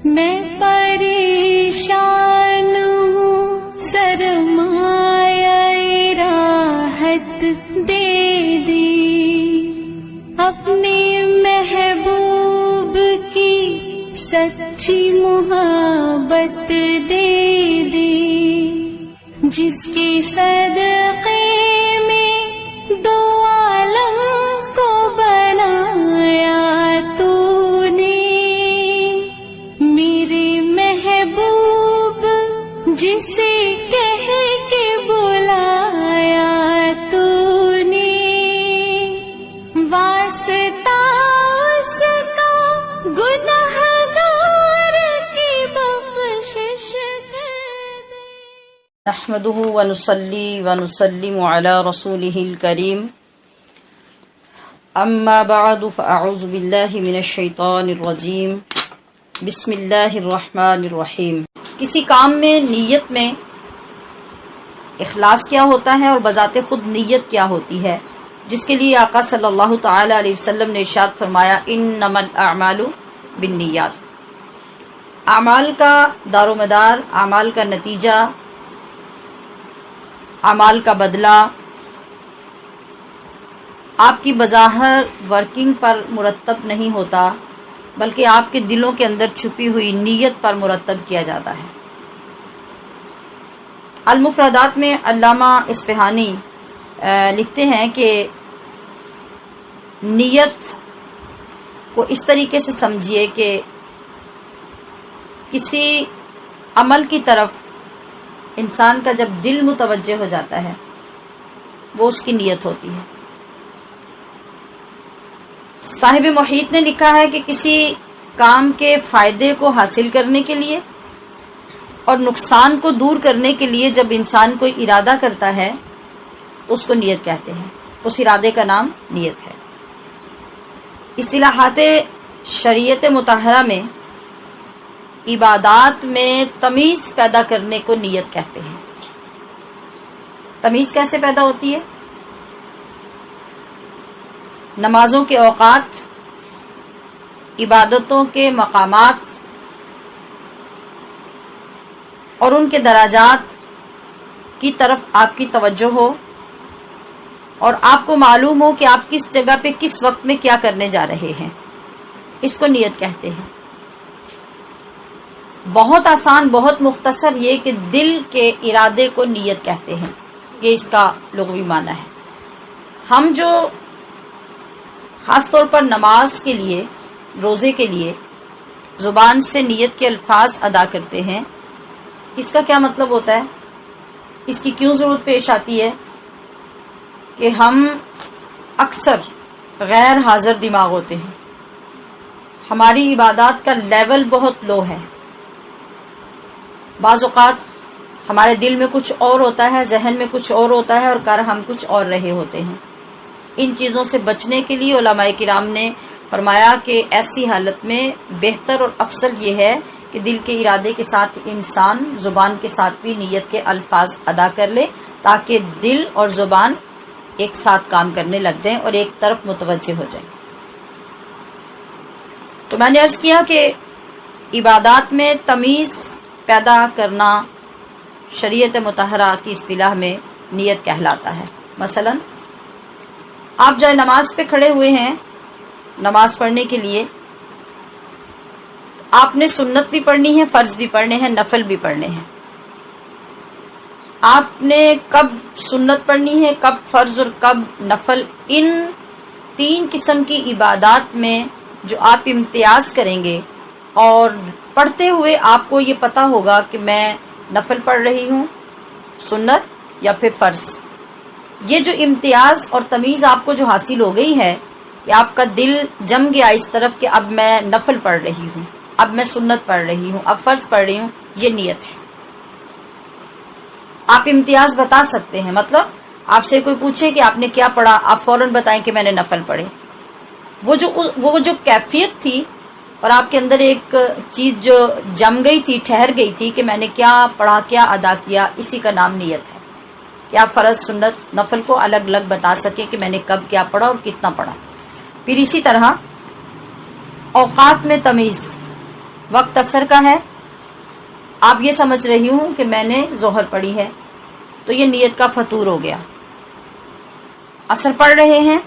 میں پریشان ہوں، سرمایہ راحت دے دی، اپنے محبوب کی سچی محبت دے دی، جس کے صدقے میں دو عالم کو بنایا تو نے، میرے محبوب جسے کہہ کے بلایا تو نے، واسطہ اس کا گنہگار کی بخشش کر دے۔ نحمده ونصلي ونسلم على رسوله الكريم، اما بعد فاعوذ باللہ من الشیطان الرجیم، بسم اللہ الرحمن الرحیم۔ کسی کام میں نیت میں اخلاص کیا ہوتا ہے اور بذات خود نیت کیا ہوتی ہے، جس کے لیے آقا صلی اللہ تعالی علیہ وسلم نے ارشاد فرمایا انما الاعمال بالنیات۔ اعمال کا دار و مدار، اعمال کا نتیجہ، اعمال کا بدلہ آپ کی بظاہر ورکنگ پر مرتب نہیں ہوتا، بلکہ آپ کے دلوں کے اندر چھپی ہوئی نیت پر مرتب کیا جاتا ہے۔ المفردات میں علامہ اصفہانی لکھتے ہیں کہ نیت کو اس طریقے سے سمجھیے کہ کسی عمل کی طرف انسان کا جب دل متوجہ ہو جاتا ہے وہ اس کی نیت ہوتی ہے۔ صاحب محیط نے لکھا ہے کہ کسی کام کے فائدے کو حاصل کرنے کے لیے اور نقصان کو دور کرنے کے لیے جب انسان کوئی ارادہ کرتا ہے تو اس کو نیت کہتے ہیں، اس ارادے کا نام نیت ہے۔ اصطلاحات شریعت مطہرہ میں عبادات میں تمیز پیدا کرنے کو نیت کہتے ہیں۔ تمیز کیسے پیدا ہوتی ہے؟ نمازوں کے اوقات، عبادتوں کے مقامات اور ان کے درجات کی طرف آپ کی توجہ ہو اور آپ کو معلوم ہو کہ آپ کس جگہ پہ کس وقت میں کیا کرنے جا رہے ہیں، اس کو نیت کہتے ہیں۔ بہت آسان، بہت مختصر یہ کہ دل کے ارادے کو نیت کہتے ہیں، یہ اس کا لغوی معنی ہے۔ ہم جو خاص طور پر نماز کے لیے، روزے کے لیے زبان سے نیت کے الفاظ ادا کرتے ہیں، اس کا کیا مطلب ہوتا ہے؟ اس کی کیوں ضرورت پیش آتی ہے؟ کہ ہم اکثر غیر حاضر دماغ ہوتے ہیں، ہماری عبادات کا لیول بہت لو ہے، بعض اوقات ہمارے دل میں کچھ اور ہوتا ہے، ذہن میں کچھ اور ہوتا ہے اور کر ہم کچھ اور رہے ہوتے ہیں۔ ان چیزوں سے بچنے کے لیے علماء کرام نے فرمایا کہ ایسی حالت میں بہتر اور افضل یہ ہے کہ دل کے ارادے کے ساتھ انسان زبان کے ساتھ بھی نیت کے الفاظ ادا کر لے، تاکہ دل اور زبان ایک ساتھ کام کرنے لگ جائیں اور ایک طرف متوجہ ہو جائیں۔ تو میں نے عرض کیا کہ عبادات میں تمیز پیدا کرنا شریعت مطہرہ کی اصطلاح میں نیت کہلاتا ہے۔ مثلا آپ جائے نماز پہ کھڑے ہوئے ہیں نماز پڑھنے کے لیے، آپ نے سنت بھی پڑھنی ہے، فرض بھی پڑھنے ہیں، نفل بھی پڑھنے ہیں۔ آپ نے کب سنت پڑھنی ہے، کب فرض اور کب نفل، ان تین قسم کی عبادات میں جو آپ امتیاز کریں گے اور پڑھتے ہوئے آپ کو یہ پتہ ہوگا کہ میں نفل پڑھ رہی ہوں، سنت یا پھر فرض، یہ جو امتیاز اور تمیز آپ کو جو حاصل ہو گئی ہے کہ آپ کا دل جم گیا اس طرف کہ اب میں نفل پڑھ رہی ہوں، اب میں سنت پڑھ رہی ہوں، اب فرض پڑھ رہی ہوں، یہ نیت ہے۔ آپ امتیاز بتا سکتے ہیں، مطلب آپ سے کوئی پوچھے کہ آپ نے کیا پڑھا، آپ فوراً بتائیں کہ میں نے نفل پڑھے۔ وہ جو کیفیت تھی اور آپ کے اندر ایک چیز جو جم گئی تھی، ٹھہر گئی تھی کہ میں نے کیا پڑھا، کیا ادا کیا، اسی کا نام نیت ہے کہ آپ فرض، سنت، نفل کو الگ الگ بتا سکیں کہ میں نے کب کیا پڑھا اور کتنا پڑھا۔ پھر اسی طرح اوقات میں تمیز، وقت اثر کا ہے، آپ یہ سمجھ رہی ہوں کہ میں نے ظہر پڑھی ہے، تو یہ نیت کا فطور ہو گیا۔ اثر پڑھ رہے ہیں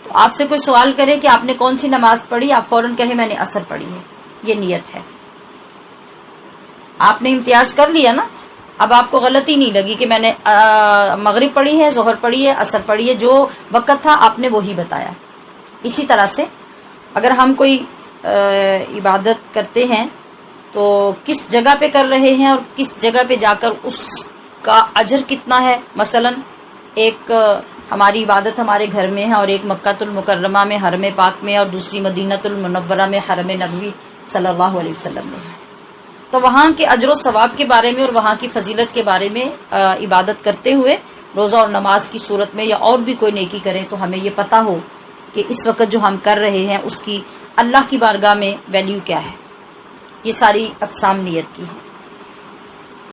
تو آپ سے کوئی سوال کرے کہ آپ نے کون سی نماز پڑھی، آپ فوراً کہیں میں نے اثر پڑھی ہے، یہ نیت ہے۔ آپ نے امتیاز کر لیا نا، اب آپ کو غلطی نہیں لگی کہ میں نے مغرب پڑھی ہے، ظہر پڑھی ہے، اثر پڑھی ہے، جو وقت تھا آپ نے وہی بتایا۔ اسی طرح سے اگر ہم کوئی عبادت کرتے ہیں تو کس جگہ پہ کر رہے ہیں اور کس جگہ پہ جا کر اس کا اجر کتنا ہے، مثلا ایک ہماری عبادت ہمارے گھر میں ہے اور ایک مکہ المکرمہ میں حرم پاک میں اور دوسری مدینہ المنورہ میں حرم نبوی صلی اللہ علیہ وسلم میں ہے، تو وہاں کے اجر و ثواب کے بارے میں اور وہاں کی فضیلت کے بارے میں عبادت کرتے ہوئے روزہ اور نماز کی صورت میں یا اور بھی کوئی نیکی کریں تو ہمیں یہ پتہ ہو کہ اس وقت جو ہم کر رہے ہیں اس کی اللہ کی بارگاہ میں ویلیو کیا ہے۔ یہ ساری اقسام نیت کی ہے۔